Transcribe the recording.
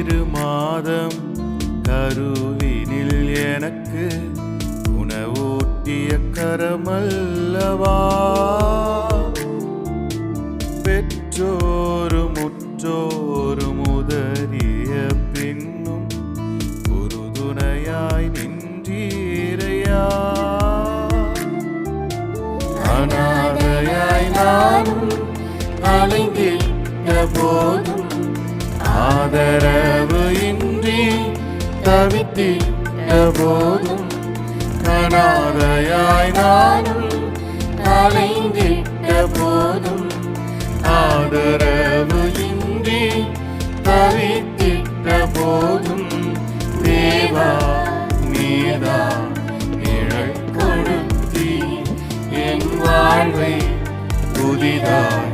7 மாதம் கருவினில் எனக்கு உணவூட்டிய கரமல்லவா. பெற்றோரும் உற்றோரும் உதறிய பின்னும் உறுதுணையாய் நின்றீரையா. அநாதையாய் நானும் அலைந்திட்ட போதும் ஆதரவு இன்றி தவித்திட்ட போதும் அநாதையாய் நானும் அலைந்திட்ட போதும் ஆதரவு இன்றி தவித்திட்ட போதும் தேவா நீதான் நிழல் கொடுத்தி என் வாழ்வை புதிதாய்